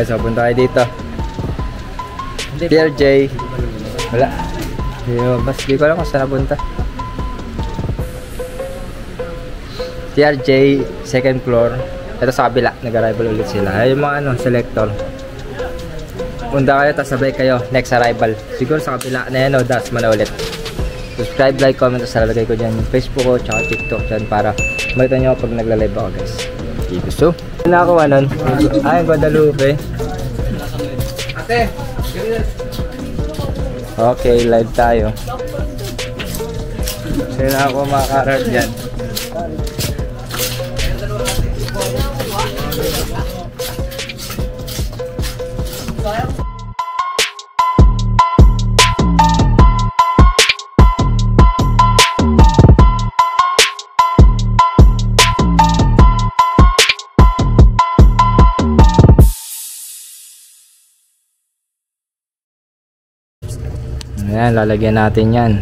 guys, punta kayo dito. TRJ. Wala. Di ko alam kung saan napunta. TRJ, second floor. Ito sa kabila, nag-arrival ulit sila. Ay, yung mga selector. Punta kayo, tapos sabay kayo, next arrival. Siguro sa kabila na yan, das mo na ulit. Subscribe, like, comment, tapos lalagay ko dyan yung Facebook ko, tsaka TikTok dyan para makita nyo pag nagla-live ako guys. Okay, gusto. Nakakuha nun. Ay, Guadalupe. Ate! Okay, live tayo. Sino ako makakarap dyan? Ayan, lalagyan natin yan.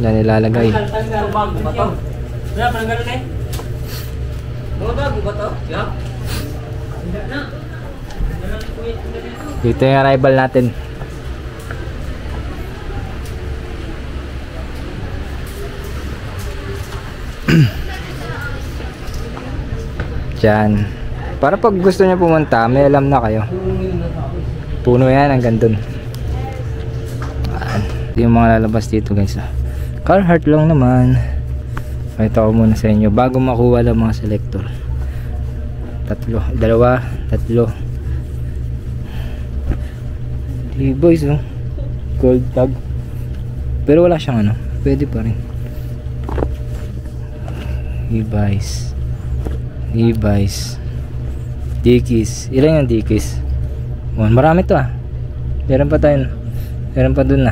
Yan ilalagay. Dito yung arrival natin. Diyan. Para pag gusto niya pumunta, may alam na kayo. Puno yan hanggang dun. Yung mga lalabas dito guys. Carhartt lang naman. Pakita ko muna sa inyo bago makuha lang mga selector. Dalawa, tatlo. Di boys oh. Gold tag. Pero wala siyang pwede pa rin. Levi's. Dickies. Ilan yung Dickies? Marami to Meron pa tayo. Meron pa dun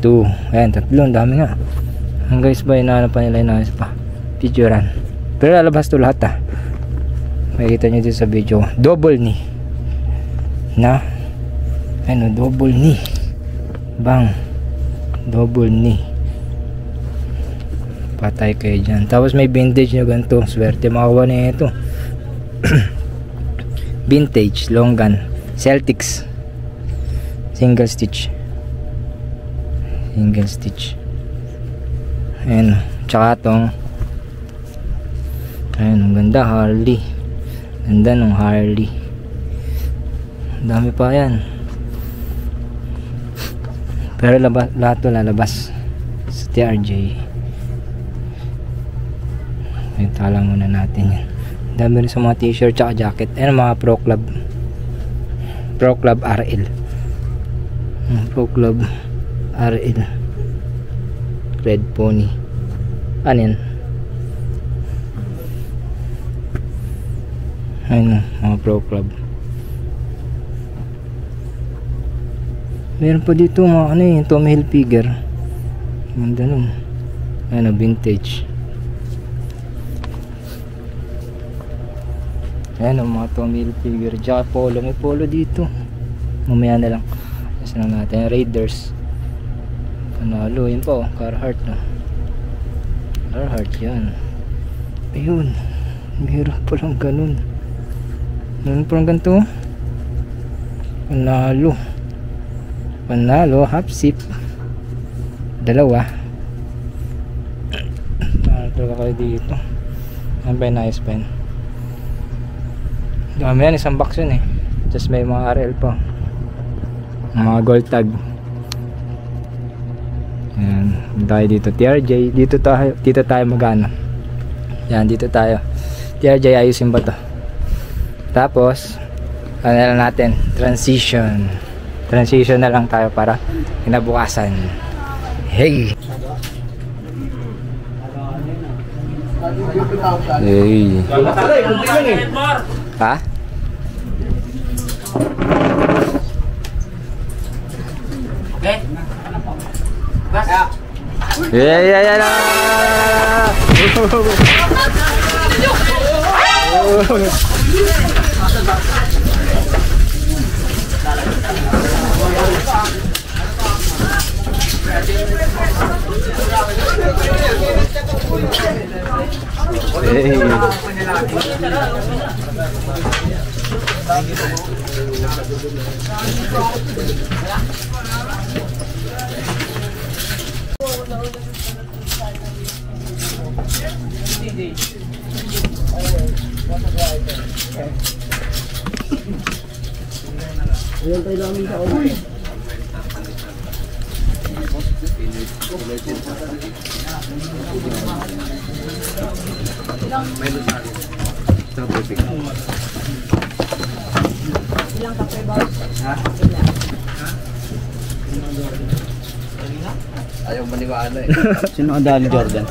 2, ayan, 3, dami nga. Guys ba, inahanap pa nila, inahanap pa picturean. Pero lalabas to lahat makikita nyo dito sa video. Double knee na double knee bang, double knee. Patay kayo dyan. Tapos may vintage nyo ganito, swerte makakuha na ito. Vintage long gun Celtics single stitch. Ayan, tsaka tong ayan, ang ganda, Harley. Ganda nung Harley. Dami pa yan. Pero lahat to lalabas sa TRJ. Itala muna natin yan. Dami rin sa mga t-shirt tsaka jacket. Ayan, mga Pro Club RL. Pro Club RL Red Pony. Ano yan? Ayun mga Pro Club. Meron pa dito mga Tommy Hilfiger. Ganda nun. Vintage. Ayan mga Tommy Hilfiger. Tsaka polo. May polo dito. Mamaya na lang. Kasi na natin Raiders. Panalo yun po, Carhartt Carhartt yan. Ayun, meron palang ganun. Meron palang ganito. Panalo, half zip. Dalawa. Talaga kayo dito. Ano ba yung nice pen? Dami yan, isang box yun Just may mga RL pa. Mga gold tag. Ayan, tayo dito TRJ, dito tayo magana. Yan, dito tayo TRJ, ayusin ba to? Tapos ano na natin, transition na lang tayo para kinabukasan. Hey, ha? Yeah. Ayan tayo namin sa uwi. May lusari. Sa tubig. Ilang kape ba? Ha? Ayaw maniwala eh. Sino ang dali Jordan?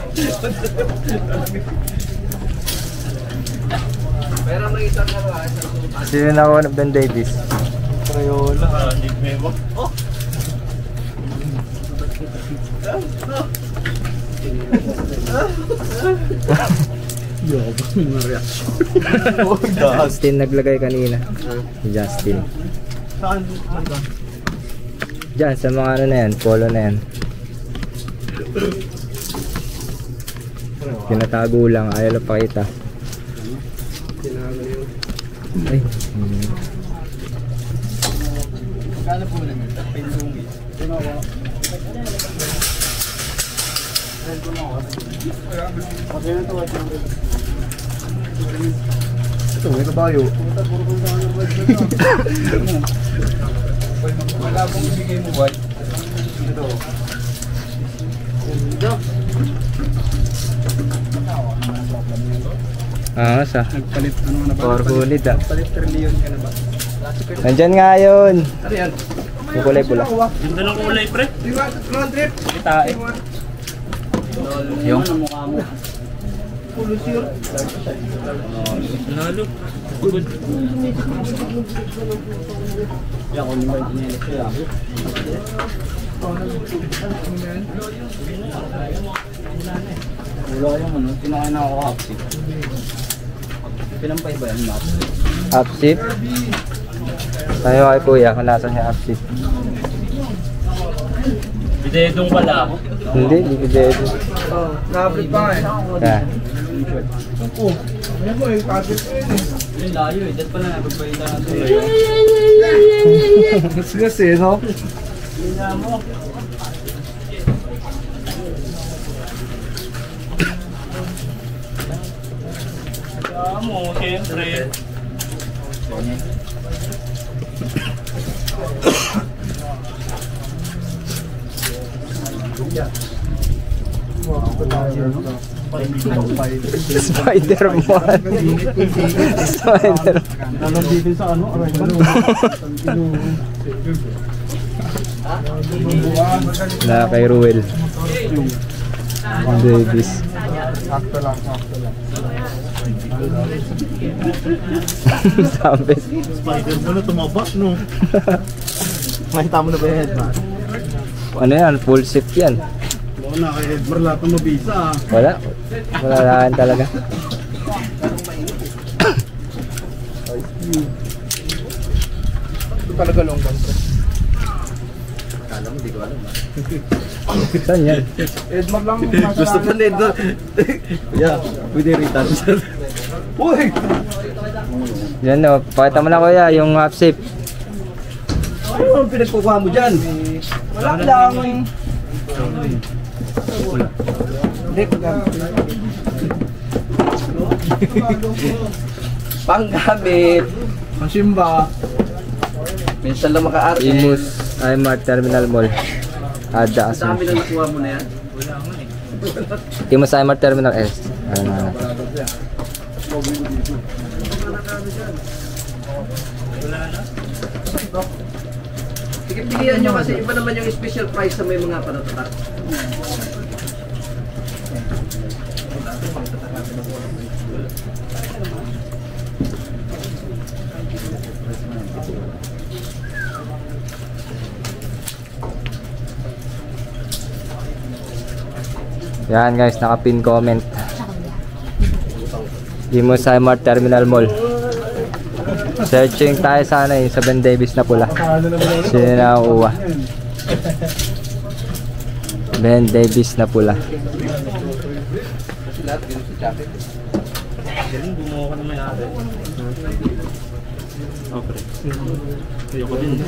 Pero may isang naman. Sino nakuha ng Ben Davis? Crayola. Memo. Oh! Yabang na reaction. Justin naglagay kanina. Si Justin. Saan? Diyan sa mga ano na yan, polo na yan. Pinatago lang, ayaw lang pakita. Ay. Magkano po lang yun? Pendungi. Ito, may kabayo. Wala pong ibigay mo ba? Ito. Ah, sa Nagpalit ano na ba? Orgunid ah. Nagpalit trillion ka na ba? Nandyan nga yun. Ano yan? Yung kulay pula. Ganda ng kulay, pre. Road trip. Itae. Yung Mukha mo. Nalo. Good. Yan, kung may dinilis siya. Wala yung ano, tinakain ako kapsi. Pinampay ba yan, Max? upsip. Tayo kay kuya kung nasan yung upsip. Bidedong pala. Hindi, hindi ko dito. Oh, na-upload pa eh. Yeah. Ano mo yung project ko yun eh. Yung layo eh, dahil pala napagpahita natin. Gasgas eh, no? Kaya mo, siyempre. Spider-Man. Spider. Nalambigin sa ano, arrival. Na kay Ruel. Davis. Sakto lang, sakto lang. Sabi. Spider mo na tumaba, no? Makita mo na ba yung headman? Ano yan? Full shift yan. Oo na, kay Edmar lahat ng mabisa ah. Wala. Wala lang talaga. Ito talaga longgan ko. Kala mo, di ko alam ah. Saan yan? Edmar lang. Gusto pa na Edmar. Yeah, pwede return siya. Uy! Yan o. Pakita mo na kuya yung upsip. Ano ang pinagkukuha mo dyan? Wala lang. Panggamit. Masimba. Minsan lang maka-RS. Imus Imart Terminal Mall. Ada Sa amin Asuncion. na nakuha mo na yan. Imus Imart Terminal S. Ano na natin. Sige, pilihan nyo kasi iba naman yung special price sa may mga panatatak. Yan guys, naka-pin comment. Imus Imart Terminal Mall. Searching tayo sana yung sa Ben Davis na pula. Sino na nakuha? Ben Davis na pula. Lahat ganun sa jacket. Galing, bumuha ka naman natin. Oh, pre. Ayoko din.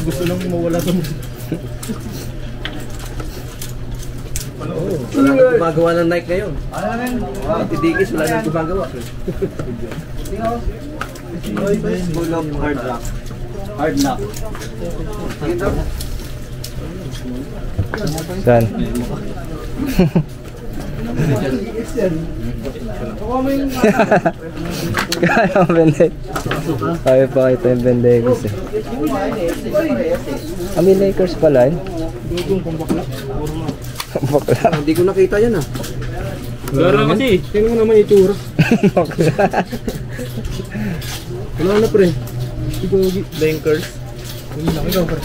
Gusto lang mawala to. Wala nang gumagawa ng Nike ngayon. Tidigis, wala nang gumagawa. Full of hard rock. Hard knock. Saan? Kaya ang Benday. Kaya pa kita yung Bendegos eh. May Lakers pala eh. Bakla. Hindi ko nakita yan ah. Gara kasi. Tingnan mo naman yung itsura. Wala na pre. Bankers. Ikaw pre.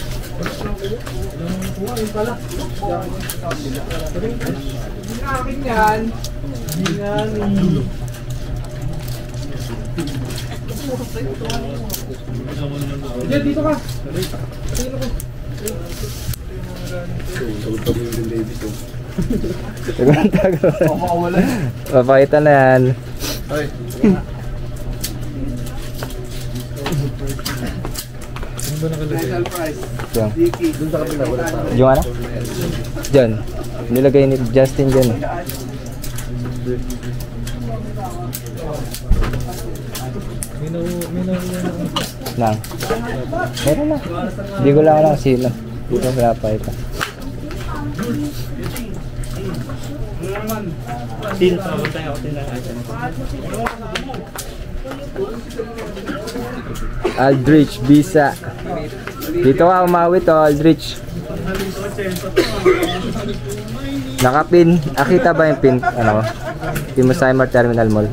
Dito ka. Papakita na yan. Yung. Yung ano? Diyan. Nilagay ni Justin dyan. Nang. Meron na. Hindi ko lang alam sino. Hindi ko pinapakita. Tin. Tayo ako tin. Aldrich, Bisa. Dito ka umawit to, Aldrich. Nakapin. Akita ba yung pin? Ano? Timus Aymar Terminal Mall.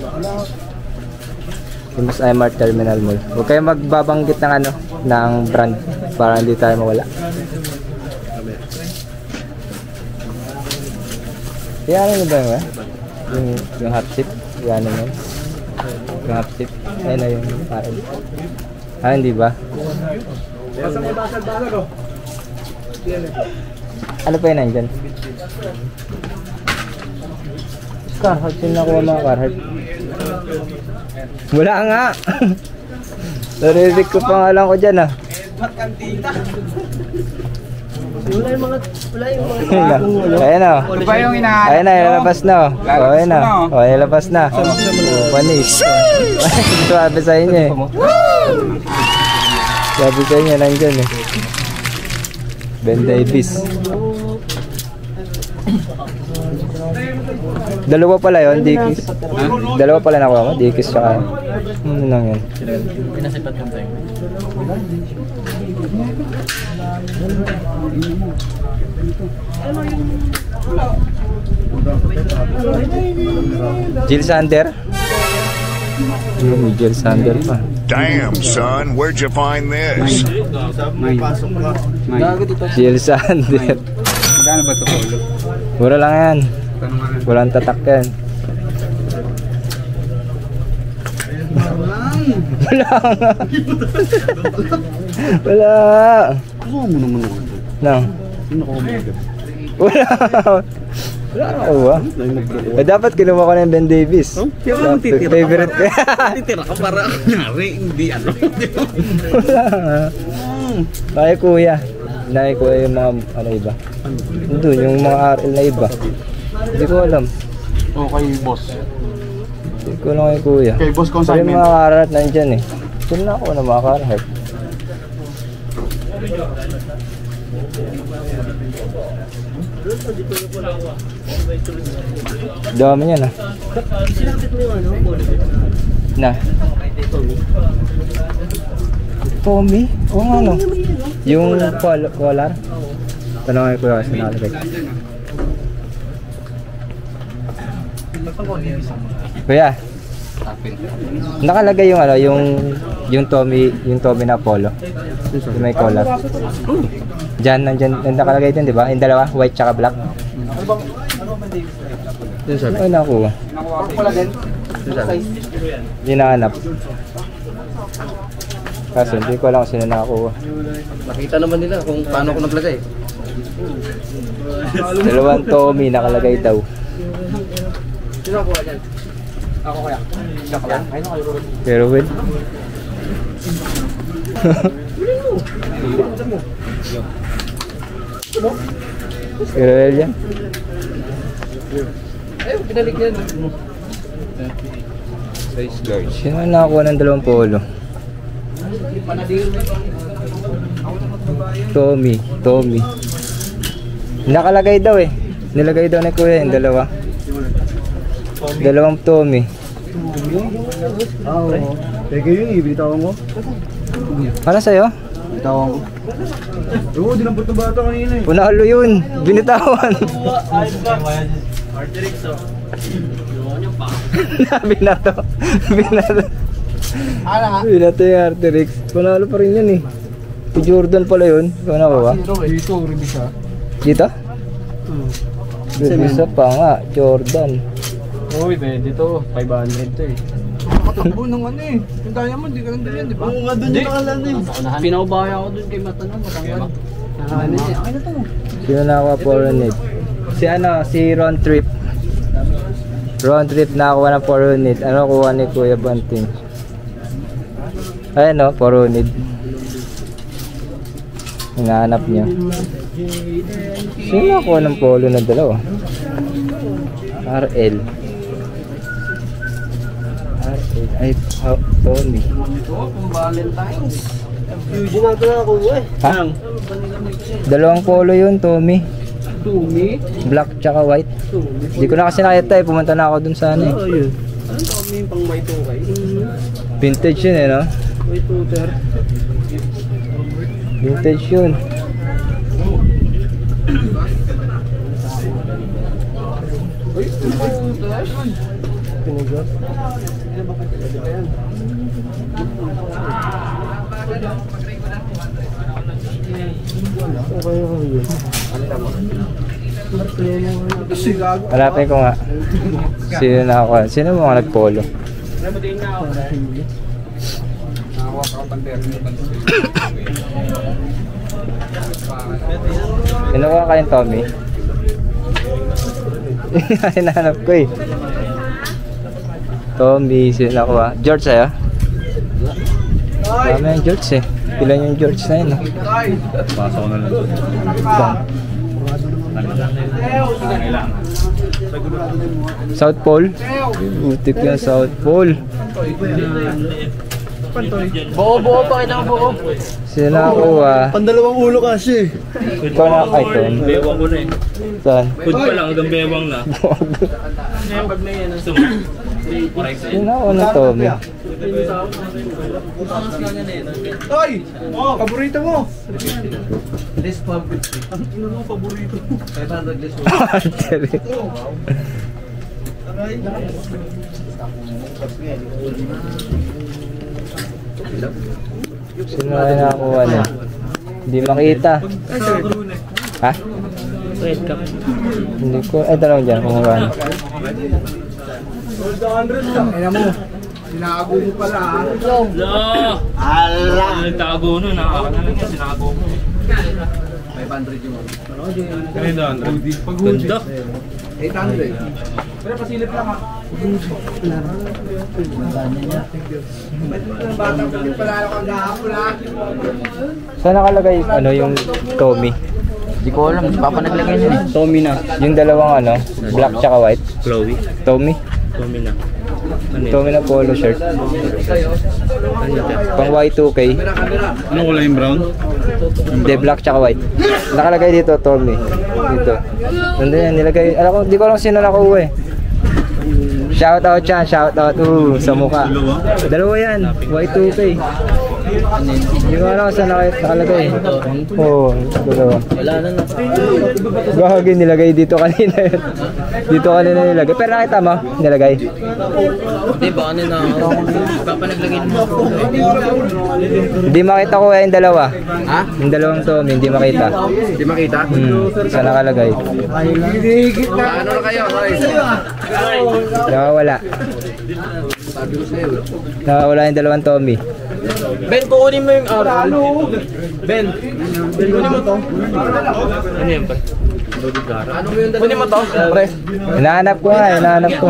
Timus Aymar Terminal Mall. Huwag kayong magbabanggit ng ano, ng brand para hindi tayo mawala. Kaya ano ba yun? Yung hot chip? Yan ano yun? Yung hot chip? Ayun na yung parang. Ah, hindi ba? Ano pa yun nandyan? Carhartt, sino nakuha mga Carhartt? Wala nga! Narinig ko pa nga lang ko dyan ah. Ayan o. Ito pa yung inahanap. Ayan na, ilalabas na o. Ayan na. O, ilalabas na. Panis. Sabi sa inyo eh. Sabi sa inyo, nandyan eh. Ben Davis. Dalawa pala yun, Dikis. Dalawa pala nakuha mo, Dikis tsaka. Ano lang yun? Pinasipat yung tayo. Jill Sander? Jill Sander pa. Damn, son, where'd you find this? Jill Sander. Magkano ba ito, Polo? Mura lang yan. Walang tatak yan. Wala nga. Wala. Gusto mo naman ako. No. Sino ko umaga? Wala. Wala na ako ba? Eh dapat kinuha ko na yung Ben Davis. Favorite ko. Titira ka para kunyari, hindi ano. Wala nga. Nakay kuya. Nakay kuya yung mga ano iba. Doon yung mga RL na iba. Hindi ko alam. O kay boss. Hindi ko lang kay kuya. Kay boss Pero yung consignment. mga Carhartt nandyan eh. Sino na ako na mga Carhartt? Dami niyan ah. Na. Tommy? Oo nga no. Yung collar? Tanong ko yung sinalagay. Kuya. Nakalagay yung ano, yung Tommy na polo. Yung may collar. Diyan, nandiyan, nakalagay din, di ba? Yung dalawa, white tsaka black. Ay, nakuha. Nakuha ko pala din. Hindi nahanap. Kaso, hindi ko alam kung sino nakakuha. Nakita naman nila kung paano ko naglagay. Dalawang Tommy nakalagay daw. Sino nakuha dyan? Ako kaya. Pero well. Pero well yan. Size large. Sino ang nakakuha ng 2 polo? Tommy. Nakalagay daw eh. Nilagay daw ni Kuya yung 2. 2 Tommy. Teka yun, ibitawan ko. Ano sa'yo? Bitawan ko. Oo, dinampot ng bata kanina eh. Punalo yun. Binitawan. Binato. Binato yung Arterix. Punalo pa rin yun eh. Si Jordan pala yun. Ikaw na ba? Dito, Ribisa. Dito? Ribisa pa nga. Jordan. Uy, dito. 500 to eh. Nakatakbo ng ano eh. Yung diamond, di ka lang din, di ba? Oo nga, doon yung nakalan eh. Pinaubaya ako dun kay Matano. Matanggal. Sino nakakuha Poronid? Si ano? Si Ron Trip. Ron Trip nakakuha ng Poronid. Ano kuha ni Kuya Banting? Ayan o, Poronid. Hinahanap niya. Sino nakakuha ng polo na 2? RL. Ay, Tony. Eugene natin nakakuha eh. Ha? 2 polo yun, Tommy. Black tsaka white. Hindi ko na kasi nakita eh. Pumunta na ako dun sa ano eh. Ayun. Ano Tommy yung pang may tukay? Vintage yun eh, no? May tutor. Vintage yun. Hanapin ko nga. Sino nakakuha? Sino mga nagpolo? Kinuha ka yung Tommy? Hinahanap ko eh. Tommy, sino nakuha? George sa'yo? Dami yung George eh. Ilan yung George na yun eh? Pasok na lang. Saan? South Pole? Utik yung South Pole. Buo pa kita buo. Sino nakakuha? Pandalawang ulo kasi. Ikaw na kay Tom. Bewang ko na eh. Saan? Food pa lang hanggang bewang na. Ngayon pag may ano Sino nakakuha ng Tommy? Hoy! Paborito mo! Artery. Sino na nakakuha na? Hindi makita. Ha? Red cup. Hindi ko. Ay, tanong dyan kung magkano. Ayan mo. Sinago mo pala ha. Ala! Nagtago nun. Nakakana lang yan. Sinago mo. 500 yung Ganito, 100. Ganda. 800. Pero pasilip lang ha. Bata ko din pala ako ang gahapon ha. Saan nakalagay ano yung Tommy? Hindi ko alam. Papa naglagay niya eh. Tommy na. Yung dalawang ano, black tsaka white. Chloe. Tommy. Tommy na. Ano yun? Tommy na polo shirt. Pang Y2K. Anong kulay yung brown? Hindi, black tsaka white. Nakalagay dito, Tommy. Dito. Nandun yan, nilagay. Alam ko, di ko alam sino nakuha eh. Shout out yan, shout out. Sa mukha. Dalawa yan, Y2K. Yung ano saan nakalagay. Oo, dalawa. Wala na lang. Gagawin, nilagay dito kanina yun. Dito kanina nilagay. Pero nakita mo, nilagay. Hindi ba ano na Papa naglagay mo. Hindi makita ko yung dalawa. Ha? Yung dalawang to, hindi makita. Hindi makita? Saan nakalagay? Ano na kayo? Nakawala. Nakawala yung dalawang Tommy. Ben, kukunin mo yung araw. Ben, kukunin mo to. Ano yan pa? Kunin mo to, pre. Hinahanap ko nga, hinahanap ko.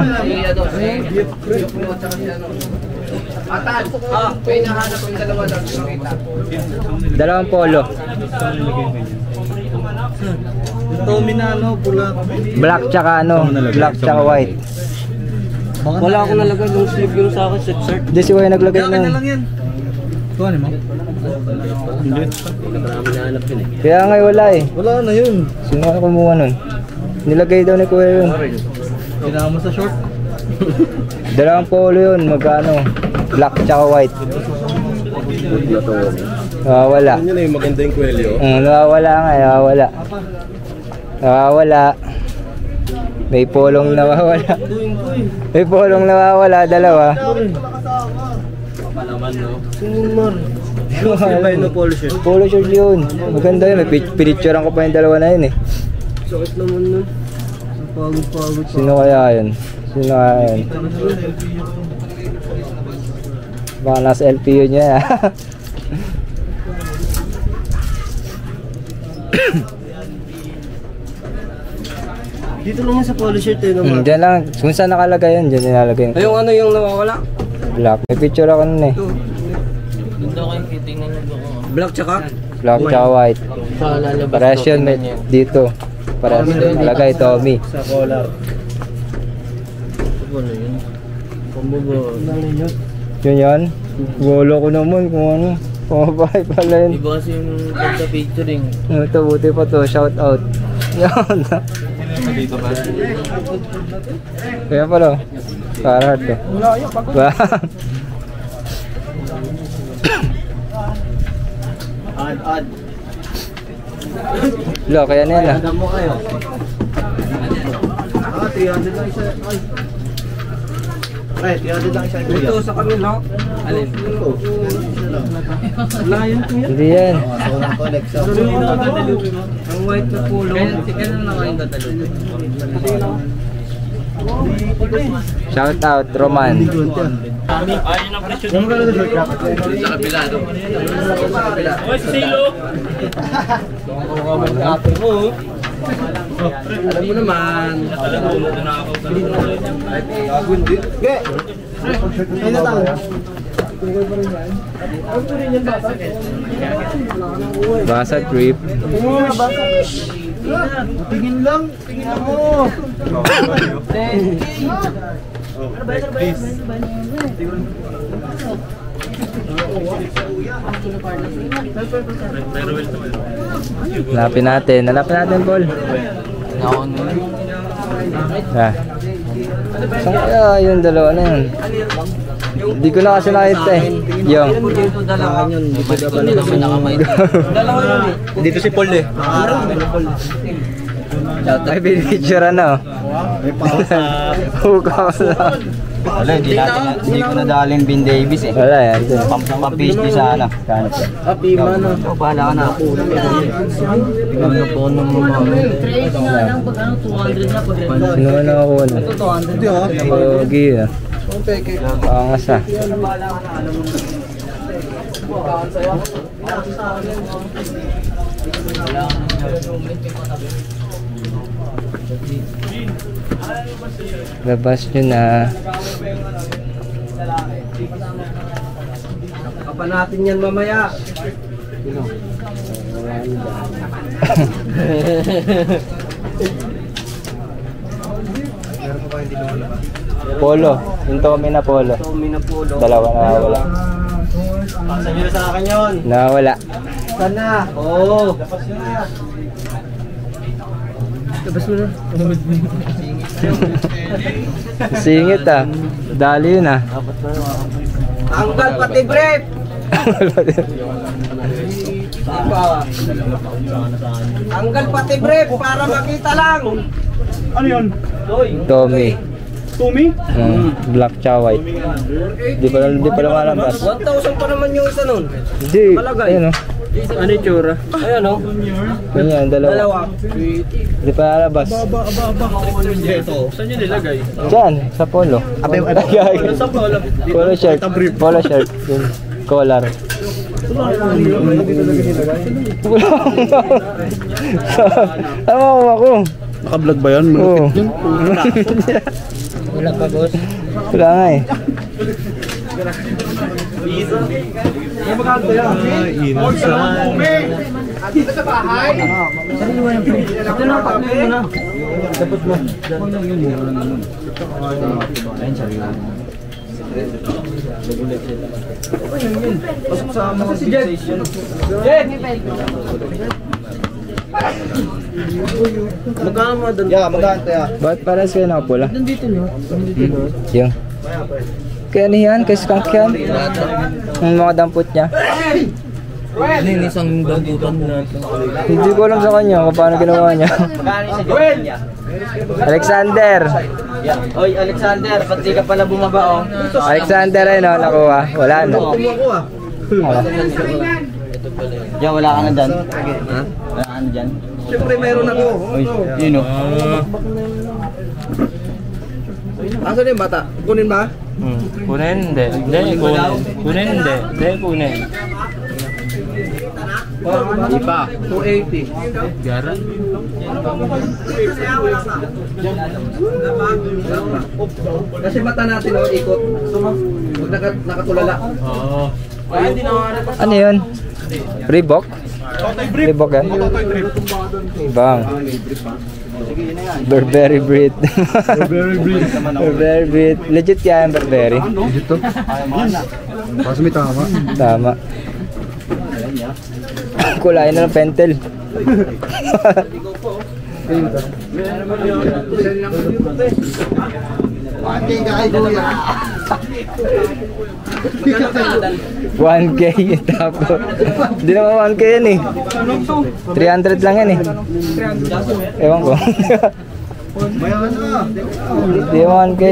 Dalawang polo. Tommy na ano, pula. Black tsaka ano, black tsaka white. Wala akong nalagay yung sleeve yung sa akin, shirt. Hindi si Way naglagay nun. yan. Ito ano mo? Hindi. Marami nahanap yun eh. Kaya nga wala eh. Wala na yun. Sino ka kumuha nun? Nilagay daw ni Kuya yun. Kailangan mo sa short. Dalawang polo yun, magkano? Black tsaka white. Nawawala. Yun na yung maganda yung kwelyo. Nawawala nga, nawawala. Nawawala. May polong nawawala. May polong nawawala, dalawa. Polo shirt. Polo shirt yun. Maganda yun. May pinicturean ko pa yung dalawa na yun eh. Sakit naman nun. Pagod. Sino kaya yun? Sino kaya yun? Baka nasa LPU niya. Dito lang yan sa polo shirt eh naman. Diyan lang. Kung saan nakalagay yun, diyan nilalagay yun. Yung ano yung nawawala? Black. May picture ako nun eh. Black tsaka? Black tsaka white. Parehas yun dito. Parehas yun. Nalagay Tommy. Sa collar. Ano yun? Pambubo. Yun yan. Gulo ko naman kung ano. Pumapay pala yun. Iba kasi yung sa picturing. Ito, buti pa to. Shout out. Yan. Dito ba? Kaya pala. Para to. Ad. Lo, kaya na yan ah. Adam mo kayo. 300 lang isa. Ay, 300 lang isa. Ito sa kanila. Alin? Wala yun kuya. Hindi yan. Ang white na polo. Kaya na kayo dadalo. Shout out, Roman. Ayun ang presyo. Yung magkano sa short jacket? Sa kabila. Oy, si Silo. Alam mo naman. Ay, natalo. Basa trip. Tingin lang mo. Hanapin natin, Paul. Ah. Saan kaya yung dalawa na yun? Hindi ko na kasi nakita eh. Yung. Dito si Paul eh. Ay, pinicture ano? May pausa. Hukaw na. Wala, hindi ko nadalhin Bin Davis eh. Wala yan. Pang-PhD sa ano. Pima na. Bahala ka na. Ikaw na po nung mga. Sino ka nakakuha na? Hindi ah. Pogi ah. Pangas ah. Labas nyo na. Kapan natin yan mamaya. Polo. Yung Tommy na polo. Tommy na polo. Dalawa nawawala. Pasan nyo na sa akin yun. Nawawala. Sana. Oo. Labas mo na. Singit ah. Dali yun ah. Tanggal pati brief. Tanggal pati brief para makita lang. Ano yun? Tommy. Tommy? Black tsaka white. Di pa lumalabas. 1,000 pa naman yung isa nun. Hindi. Malagay. Ayun oh. Ano yung tsura? Ayan o. Ganyan, dalawa. Di pa lalabas. Saan nyo nilagay? Diyan, sa polo. Abay, Polo shirt. Polo shirt. Yung collar. Tama ko ako. Naka-vlog ba yan? Oo. Wala pa, boss. Wala nga eh. Magkano mo doon? Yeah, magkano ya? Ba't parehas kayo nakapula? Nandito nyo. Yung. Kaya ano yan? Kaya skunk yan? Yung mga dampot niya. Isang damputan na. Hindi ko alam sa kanya kung paano ginawa niya. Alexander! Oy, Alexander, pati ka pala bumaba, oh. Alexander ay no, nakuha. Wala na. Diyan, wala ka na dyan. Ha? Wala ka na dyan. Siyempre meron ako. Oy, yun, oh. Asan yung bata? Kunin ba? Kunin, hindi. Hindi, kunin. Kunin, hindi. Hindi, kunin. Iba. 280. Garan. Kasi mata natin oh, ikot. Huwag nakatulala. Oo. Ano yun? Reebok? Reebok yan? Bang. Burberry breed. Burberry breed. Legit yan, Burberry. Dito? Kasi may tama. Tama. Kulayan na ng pentel. One K tapo. Hindi naman 1K yan eh. 300 lang yan eh. Ewan ko. Hindi 1K.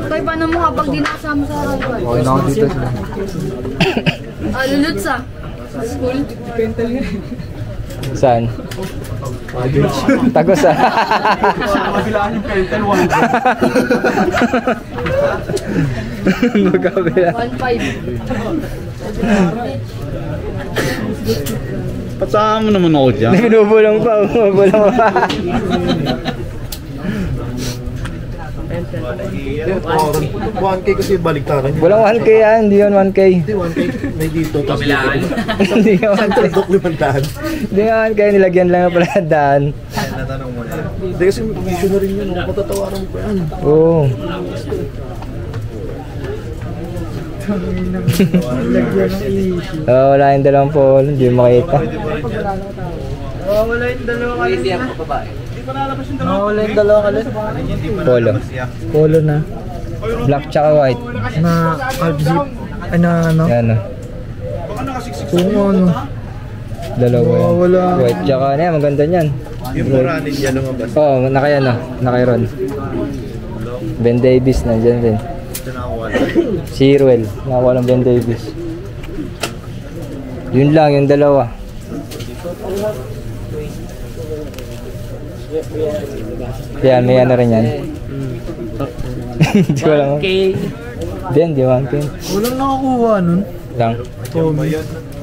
Kaya paano mo kapag di nakasama sa rival? Okay na ako dito sila. Luluts ah. Sa school? Saan? Tagos ah. Magkabila. 1.5. Patsama mo naman ako dyan. Binubulong pa. Binubulong pa. 1K kasi baliktaran niya. Walang 1K yan. Hindi yun 1K. Hindi, 1K. May dito. Kabilaan. Hindi nga 1K. Tandok limantahan. Hindi nga 1K. Nilagyan lang ng paladaan. Hindi kasi issue na rin yun. Patatawaran mo pa yan. Oo. Wala yung dalawang polo. Hindi makita. Wala yung dalawa kayo. Hindi ako babae. Wala yung dalawang kalit. Polo. Polo na. Black tsaka white. Na half zip. Ay na ano? Yan o. Kung ano. Dalawa yan. Wala. White tsaka ano yan. Maganda yan. Yung muranin yan lumabas. Oo, nakayan o. Nakairon. Ben Davis na dyan din. Si Ruel. Nakakuha ng Ben Davis. Yun lang, yung dalawa. Yan, may ano rin yan. Hindi ko lang. Hindi 1K. Walang nakakuha nun. Lang.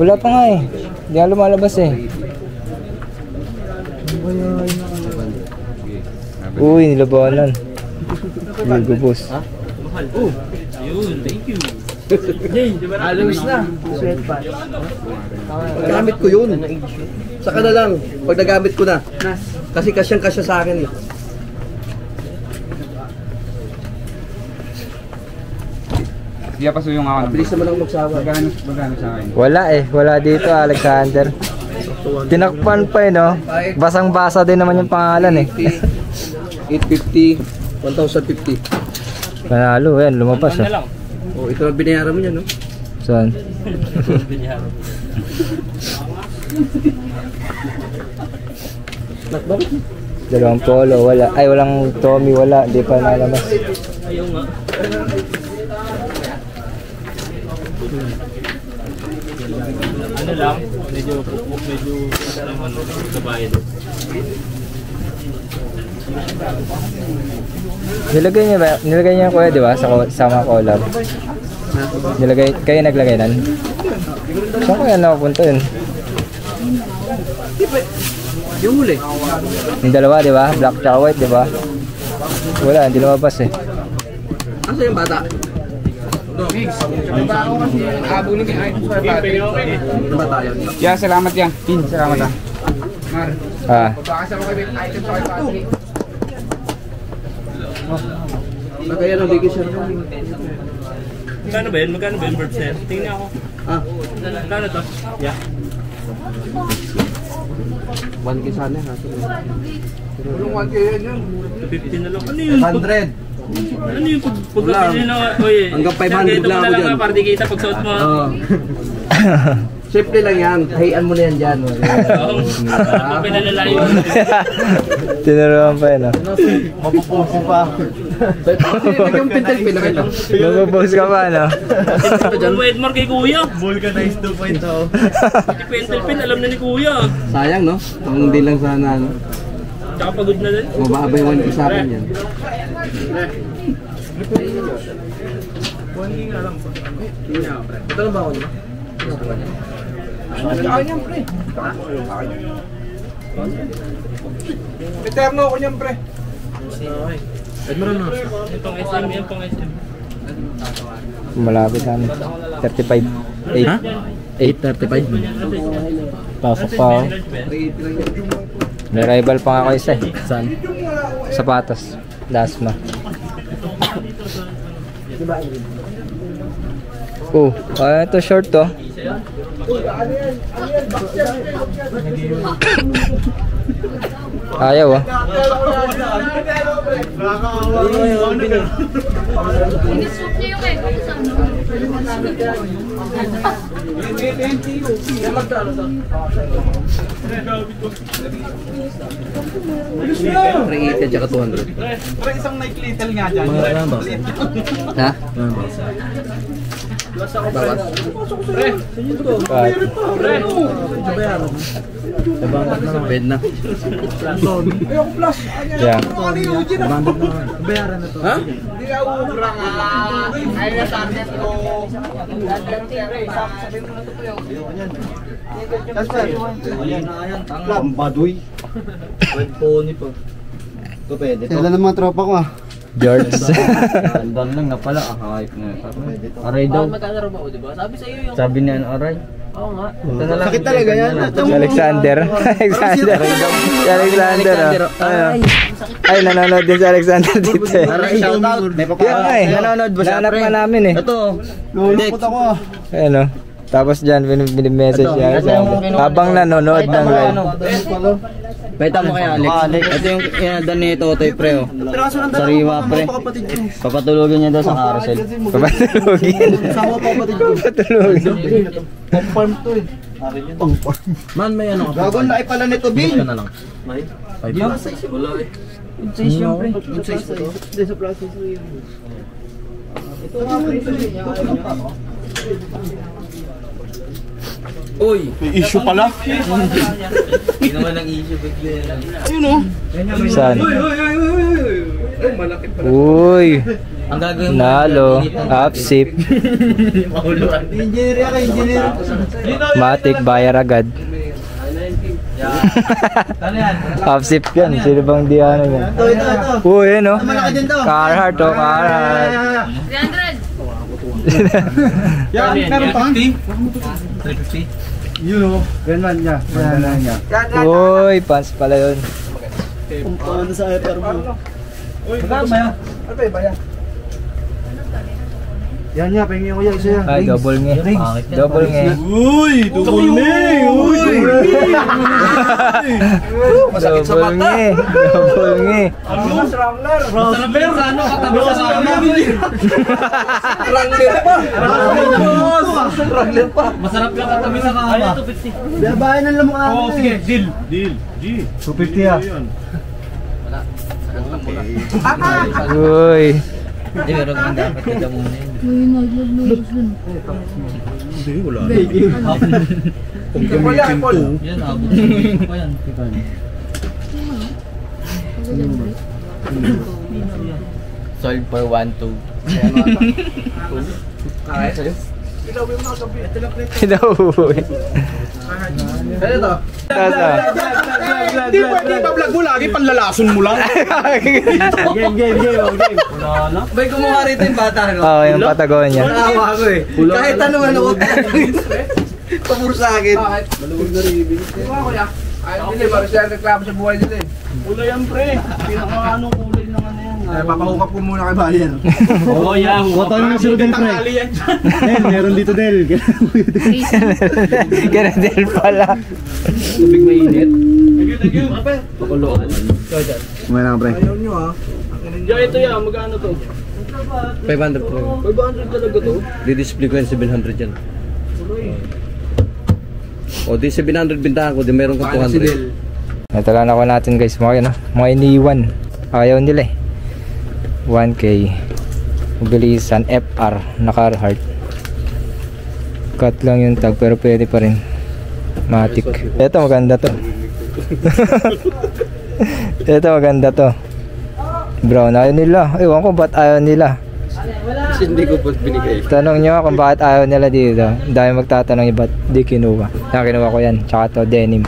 Wala pa nga eh. Hindi nga lumalabas eh. Uy, nilabanan. Lugo boss. Ayun, thank you. Alos na. Gamit ko yun. Saka na lang. Pag nagamit ko na. Kasi kasyang-kasya sa akin eh. Di pa so yung ako. Bilis naman ako magsawa. Magkano sa akin? Wala eh. Wala dito, Alexander. Tinakpan pa eh, no? Basang-basa din naman yung pangalan eh. 850, 1,050. Panalo, yan. Lumabas Ano ah. lang? Oh, ito na binayaran mo yan, no? Saan? Nakbarit mo. Dalawang polo, wala. Ay, walang Tommy, wala. Di pa nalabas. Ayaw nga. Ano lang? Medyo kabayan. Nilagay niya ba? Nilagay niya kuya, di ba? Sa mga collab. Kayo naglagay nan? Saan kaya nakapunta yun? Yung huli. Yung dalawa, di ba? Black tsaka white, di ba? Wala, hindi lumabas eh. Asa yung bata? Yeah, salamat yan. Pin, salamat ah. Ah, Kaya nang bigay siya. Magkano ba yun? Magkano ba yun, bird set? Tingnan ako. Ah, Magkano to? Yeah. 1K sana ha. 50 na lang. Ano yun? 100. Ano yung pagkapili na? Oye, Hanggang 500 lang ako lang dyan. para di kita pag suot mo. Oo. Simple lang yan. Hayan mo na yan dyan. Oo. Pinalalayo. tinuruan pa yun, ah. Mapupuso pa. Naging pentel pin na ito. Mapapost ka pa, no? Kung Edmar kay Kuya. Vulcanize 2.0. Si Pentel Pin, alam na ni Kuya. Sayang no? Kung hindi lang sana ano. Tsaka pagod na din. Mababay 1K sa akin yan. Ito lang ba ako diba? Eterno ako niyan, pre. Yung pang SM, yung pang SM. Malapit na. 35. 8. 8.35. Pasok pa ako. May rival pa nga ako isa eh. Saan? Sapatos. Dasma. Oh, ito short to. Ayaw ah. Iniswap niya yung echo sa ano. Pre-80 at saka 200. Pre, isang Nike Little nga dyan. Ha? Bad. Bed na. Yeah. Ha? Baduy. Pony pa. Ito pwede to. Kailan ng mga tropa ko ah? George. Andang lang na pala. Hype na. Aray daw. Sabi niya aray. Oo nga. Ito na lang. Sakit talaga yan. Si Alexander. Alexander. Si Alexander. Oh. Ay, nanonood din si Alexander dito eh. Shoutout. May Yan nga papakita. eh. Nanonood ba siya? Nahanap pre? pa namin eh. Ito. Lulupot ako ah. Ayan o. Tapos dyan, binimessage siya. Habang nanonood ng live. Pakita mo kay Alex. Ito yung inadan ni Totoy pre oh. Sariwa pre. Papatulogin niya daw sa carousel. Papatulogin. Sama pa kapatid ko. Papatulogin. Pang-farm to eh. Man may ano. Gagawin na pala nito, Bin. na lang. Wala eh. Good size yung pre. Good size to. Hindi sa plastic to yun. Ito nga pre. Uy! Issue pala. Hindi naman ang issue bigla. Ayun oh. Saan? Uy! Ang gagawin mo. Nalo. Upsip. Engineer ka, engineer. Matic, bayar agad. Upsip yan. Sino bang di ano yan? Ito. Uy, yun o. Malaki din to. Carhartt o, Carhartt. 300. Yan, meron pa. 350? Yun oh. Ganyan niya. Ganyan niya. Uy, pants pala yun. Paano sa hyper mo? Magkano ba yan? Ano ba yan? Yan niya, pahingin ko yan. Isa yan. Ay, double nge. Double nge. Uy! Double name! Uy! Masakit sa Double mata! nge. Double nge. Wrangler! Wrangler sa ano? Katabi sa kama. Wrangler pa! Wrangler pa! Masarap lang katabi sa kama. Ay, 250. Babayan ng lamok namin. Oo, sige. Deal. Deal. G. 250 ah. Uy. Hindi, meron kang dapat kita muna yun. Uy, naglulubos dun. Yan, abot pa yan. Sold for 1-2. Kaya sa'yo? Pinauwi. Kaya to? Di ba vlog mo lagi, panlalason mo lang. Game. May kumuha rito yung bata, no? Oo, yung Patagonia. Nakawa ko eh. Kahit anong ano ko. Pamuro sa akin. Maluwag na rin. Ayaw nila, marami siya reklamo sa buhay nila eh. Kulay yan, pre. Pinaka-anong kulay ng ano yan. Papahukap ko muna kay Bali yan. Oo, yan. Kuha ng silo Del, pre. Del, meron dito, Del. Ganadel pala. Tubig mainit. Thank you. Pakuloan. Kumaya na, pre. Ayaw nyo ah. Diyan, ito yan. Magkano to? 500 po. 500 talaga to. Di-display ko yan, 700 yan. O di 700 bintahan ko, di meron kang 200. Natalaan ako natin guys, mga iniwan. Ayaw nila eh. 1K. Mabilisan, FR, naka-heart. Cut lang yung tag pero pwede pa rin. Matic. Ito maganda to. Ito maganda to. Brown, ayaw nila. Ewan ko ba't ayaw nila. Kasi hindi ko po binigay. Tanong nyo kung bakit ayaw nila dito. Dahil magtatanong nyo ba't di kinuha. Kinuha ko yan. Tsaka to denim.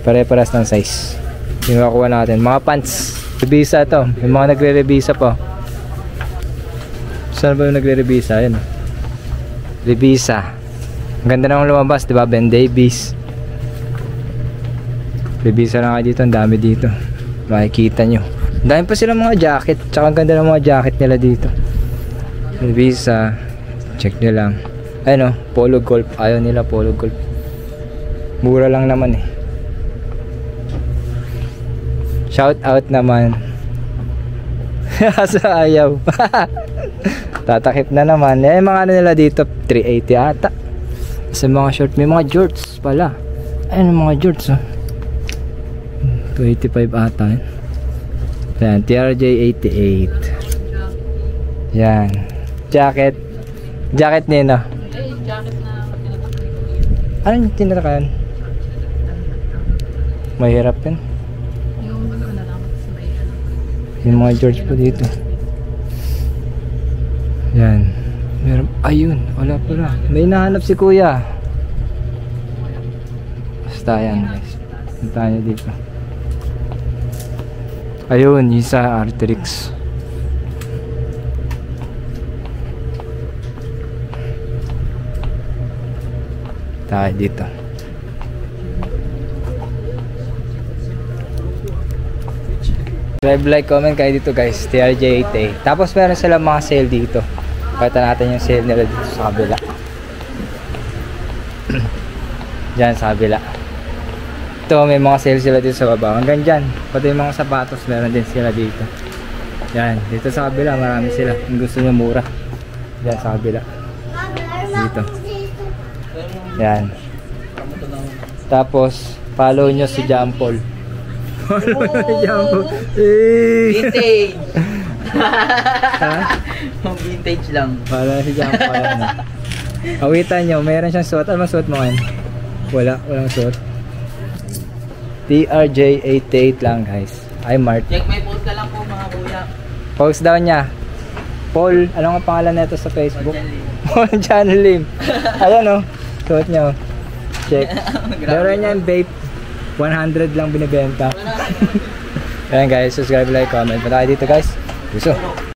Pare-paras ng size. Kinuha ko natin. Mga pants. Rebisa to. Yung mga nagre-rebisa po. Saan ba yung nagre-rebisa? Ayan. Rebisa. Ang ganda naman lumabas. Diba? Ben Davies. Rebisa na nga dito. Ang dami dito. Makikita nyo. Dahil pa sila mga jacket. Tsaka ang ganda ng mga jacket nila dito. Visa. Check nyo lang. Ayun o. Polo Golf. Ayaw nila Polo Golf. Mura lang naman eh. Shout out naman. Kaso ayaw. Tatakip na naman. Eh mga ano nila dito. 380 ata. Sa mga short. May mga jorts pala. Ayun mga jorts oh. 285 ata eh. Yan, TRJ88. Yan. Jacket. Jacket nino. Jacket na Anong tinatakayan? Mahirap yan. yung ano na lang sa may ano. Yung mga George po dito. Yan. Meron. Ayun. Wala pala. May nahanap si kuya. Basta yan guys. Punta niyo dito. Ayun, yung sa Arterix. Tayo dito. Subscribe, like, comment kayo dito guys. TRJ8A. Tapos meron silang mga sale dito. Pakita natin yung sale nila dito sa kabila. Diyan sa kabila. Ito, may mga sale sila dito sa baba. Hanggang dyan. Pati yung mga sapatos, meron din sila dito. Yan. Dito sa kabila, marami sila. Kung gusto nyo mura. Yan sa kabila. Dito. Yan. Tapos, follow nyo si Jampol. Follow nyo si Jampol. Vintage! Ha? Vintage lang. Follow si Jampol. Awitan nyo, meron siyang suot. Ano suot mo ngayon? Walang suot. TRJ88 lang guys. Ay Mart. Check my post ka lang po mga kuya. Post daw niya. Paul, ano nga pangalan nito sa Facebook? Paul John Lim. Ayan o. Suot niya o. Check. Meron niya yung vape. 100 lang binibenta. Ayan guys. Subscribe, like, comment. Punta kayo dito guys. Gusto.